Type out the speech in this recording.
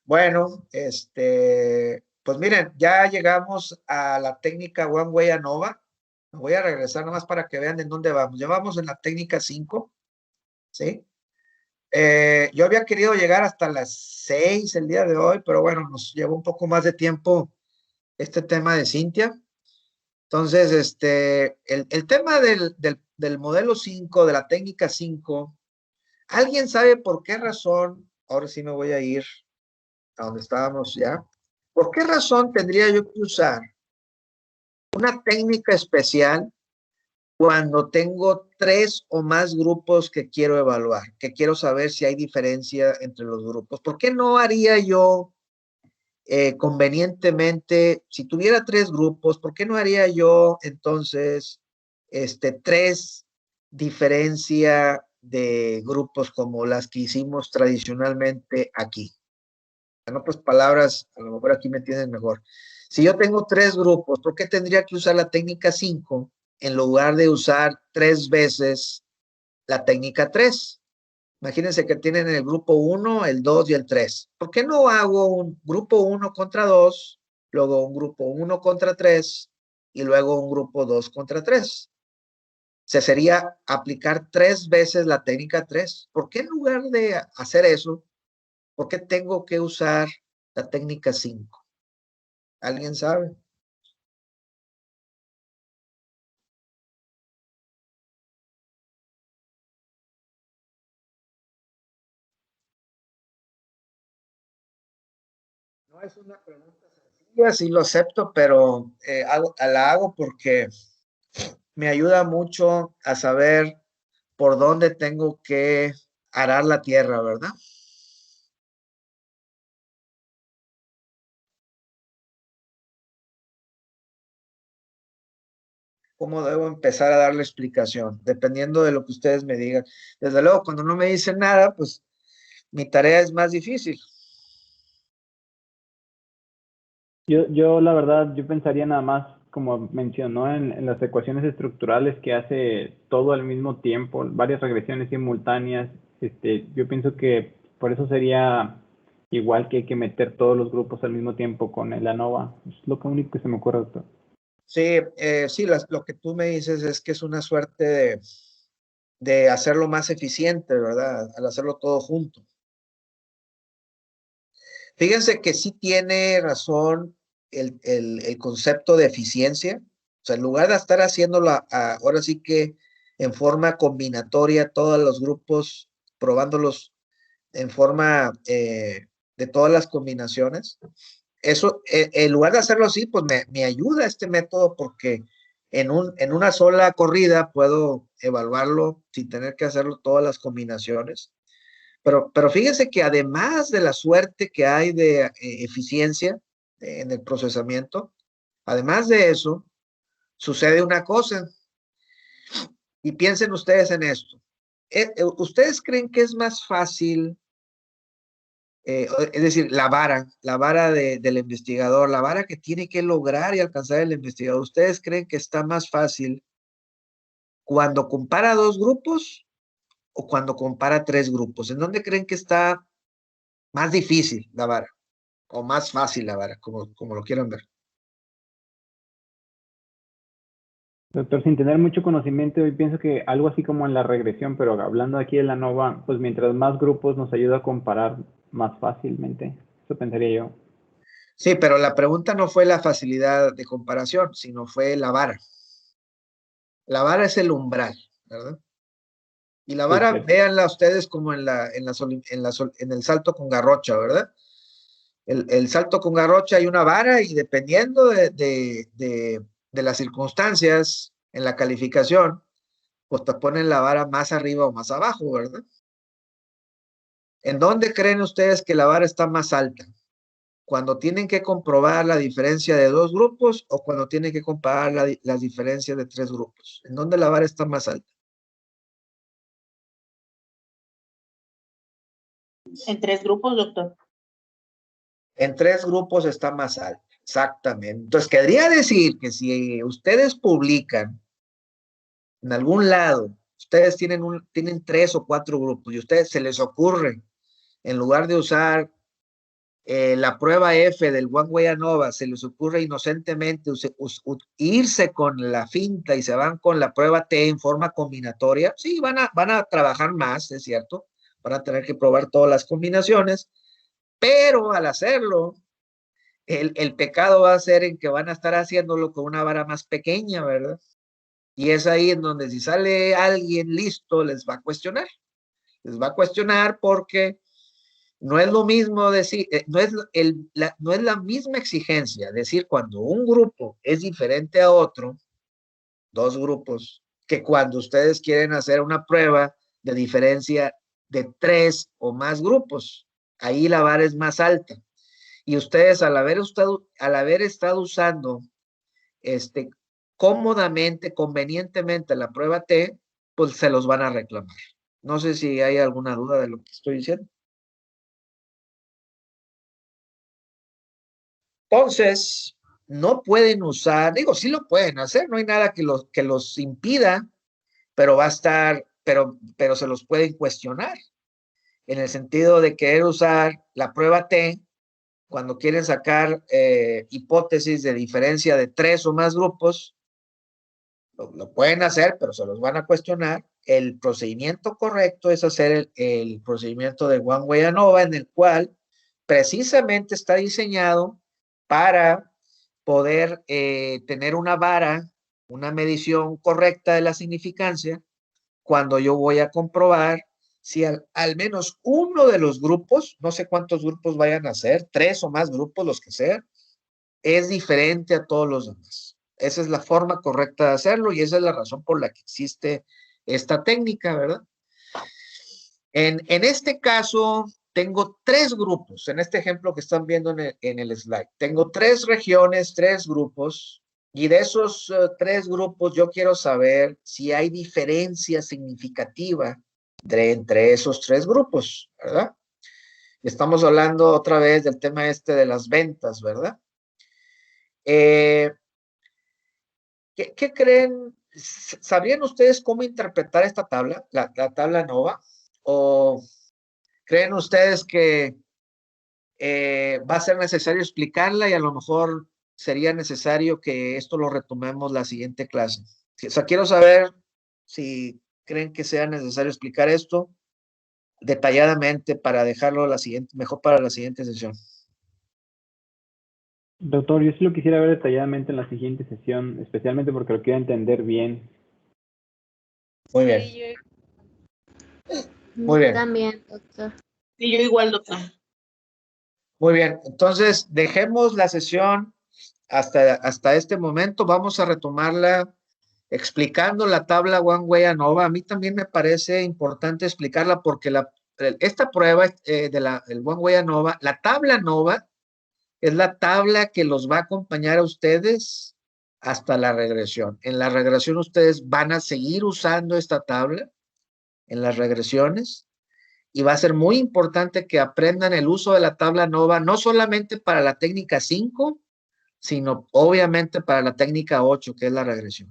Bueno, pues miren, ya llegamos a la técnica One Way ANOVA. Me voy a regresar nomás para que vean en dónde vamos. Ya vamos en la técnica 5, ¿sí? Yo había querido llegar hasta las 6 el día de hoy, pero bueno, nos llevó un poco más de tiempo este tema de Cintia. Entonces, el tema del modelo 5, de la técnica 5, ¿alguien sabe por qué razón? Ahora sí me voy a ir a donde estábamos ya. ¿Por qué razón tendría yo que usar una técnica especial cuando tengo 3 o más grupos que quiero evaluar, que quiero saber si hay diferencia entre los grupos? ¿Por qué no haría yo convenientemente, si tuviera 3 grupos, por qué no haría yo entonces 3 diferencia de grupos como las que hicimos tradicionalmente aquí? En otras palabras, a lo mejor aquí me entienden mejor. Si yo tengo 3 grupos, ¿por qué tendría que usar la técnica 5 en lugar de usar 3 veces la técnica 3? Imagínense que tienen el grupo 1, el 2 y el 3. ¿Por qué no hago un grupo 1 contra 2, luego un grupo 1 contra 3 y luego un grupo 2 contra 3? Se sería aplicar 3 veces la técnica 3. ¿Por qué en lugar de hacer eso, por qué tengo que usar la técnica 5? ¿Alguien sabe? No es una pregunta sencilla, sí lo acepto, pero la hago porque me ayuda mucho a saber por dónde tengo que arar la tierra, ¿verdad? ¿Cómo debo empezar a darle explicación? Dependiendo de lo que ustedes me digan. Desde luego, cuando no me dicen nada, pues mi tarea es más difícil. Yo la verdad, yo pensaría nada más, como mencionó, en las ecuaciones estructurales que hace todo al mismo tiempo, varias regresiones simultáneas. Yo pienso que por eso sería igual que hay que meter todos los grupos al mismo tiempo con el ANOVA. Es lo único que se me ocurre, doctor. Sí, sí, lo que tú me dices es que es una suerte de hacerlo más eficiente, ¿verdad? Al hacerlo todo junto. Fíjense que sí tiene razón el concepto de eficiencia. O sea, en lugar de estar haciéndolo ahora sí que en forma combinatoria, todos los grupos, probándolos en forma de todas las combinaciones, eso, en lugar de hacerlo así, pues me ayuda este método porque en una sola corrida puedo evaluarlo sin tener que hacerlo todas las combinaciones. Pero fíjense que además de la suerte que hay de eficiencia en el procesamiento, además de eso, sucede una cosa, y piensen ustedes en esto. ¿Ustedes creen que es más fácil, es decir, la vara del investigador, la vara que tiene que lograr y alcanzar el investigador, ustedes creen que está más fácil cuando compara 2 grupos o cuando compara 3 grupos? ¿En dónde creen que está más difícil la vara? O más fácil la vara, como lo quieran ver. Doctor, sin tener mucho conocimiento, yo pienso que algo así como en la regresión, pero hablando aquí de la ANOVA, pues mientras más grupos nos ayuda a comparar más fácilmente. Eso pensaría yo. Sí, pero la pregunta no fue la facilidad de comparación, sino fue la vara. La vara es el umbral, ¿verdad? Y la Sí, vara, cierto. véanla ustedes como en el salto con garrocha, ¿verdad? El salto con garrocha hay una vara y dependiendo de las circunstancias en la calificación, pues te ponen la vara más arriba o más abajo, ¿verdad? ¿En dónde creen ustedes que la vara está más alta? ¿Cuando tienen que comprobar la diferencia de 2 grupos o cuando tienen que comparar las diferencias de 3 grupos? ¿En dónde la vara está más alta? En 3 grupos, doctor. En 3 grupos está más alta, exactamente. Entonces, querría decir que si ustedes publican en algún lado, ustedes tienen 3 o 4 grupos y a ustedes se les ocurre, en lugar de usar la prueba F del One Way ANOVA se les ocurre inocentemente irse con la finta y se van con la prueba T en forma combinatoria, sí, van a trabajar más, es cierto, van a tener que probar todas las combinaciones, pero al hacerlo, el pecado va a ser en que van a estar haciéndolo con una vara más pequeña, ¿verdad? Y es ahí en donde si sale alguien listo, les va a cuestionar. Les va a cuestionar porque no es lo mismo decir, no es la misma exigencia decir cuando un grupo es diferente a otro, dos grupos, que cuando ustedes quieren hacer una prueba de diferencia de 3 o más grupos. Ahí la vara es más alta. Y ustedes al haber estado usando cómodamente, convenientemente la prueba T, pues se los van a reclamar. No sé si hay alguna duda de lo que estoy diciendo. Entonces, no pueden usar, digo, sí lo pueden hacer, no hay nada que los impida, pero va a estar, pero se los pueden cuestionar, en el sentido de querer usar la prueba T cuando quieren sacar hipótesis de diferencia de 3 o más grupos, lo pueden hacer, pero se los van a cuestionar. El procedimiento correcto es hacer el procedimiento de One Way ANOVA, en el cual precisamente está diseñado para poder tener una vara, una medición correcta de la significancia, cuando yo voy a comprobar si al menos uno de los grupos, no sé cuántos grupos vayan a ser, 3 o más grupos, los que sean, es diferente a todos los demás. Esa es la forma correcta de hacerlo y esa es la razón por la que existe esta técnica, ¿verdad? En este caso, tengo 3 grupos. En este ejemplo que están viendo en el slide, tengo 3 regiones, 3 grupos, y de esos 3 grupos yo quiero saber si hay diferencia significativa entre esos 3 grupos, ¿verdad? Estamos hablando otra vez del tema de las ventas, ¿verdad? ¿Qué creen? ¿Sabrían ustedes cómo interpretar esta tabla, la tabla ANOVA? ¿O creen ustedes que va a ser necesario explicarla y a lo mejor sería necesario que esto lo retomemos la siguiente clase? O sea, quiero saber si creen que sea necesario explicar esto detalladamente para dejarlo mejor para la siguiente sesión. Doctor, yo sí lo quisiera ver detalladamente en la siguiente sesión, especialmente porque lo quiero entender bien. Muy bien. Sí, Muy bien. También, doctor. Sí, yo igual, doctor. Muy bien, entonces dejemos la sesión hasta este momento. Vamos a retomarla explicando la tabla One Way ANOVA. A mí también me parece importante explicarla porque esta prueba el One Way ANOVA, la tabla ANOVA es la tabla que los va a acompañar a ustedes hasta la regresión. En la regresión ustedes van a seguir usando esta tabla en las regresiones. Y va a ser muy importante que aprendan el uso de la tabla ANOVA, no solamente para la técnica 5, sino obviamente para la técnica 8, que es la regresión.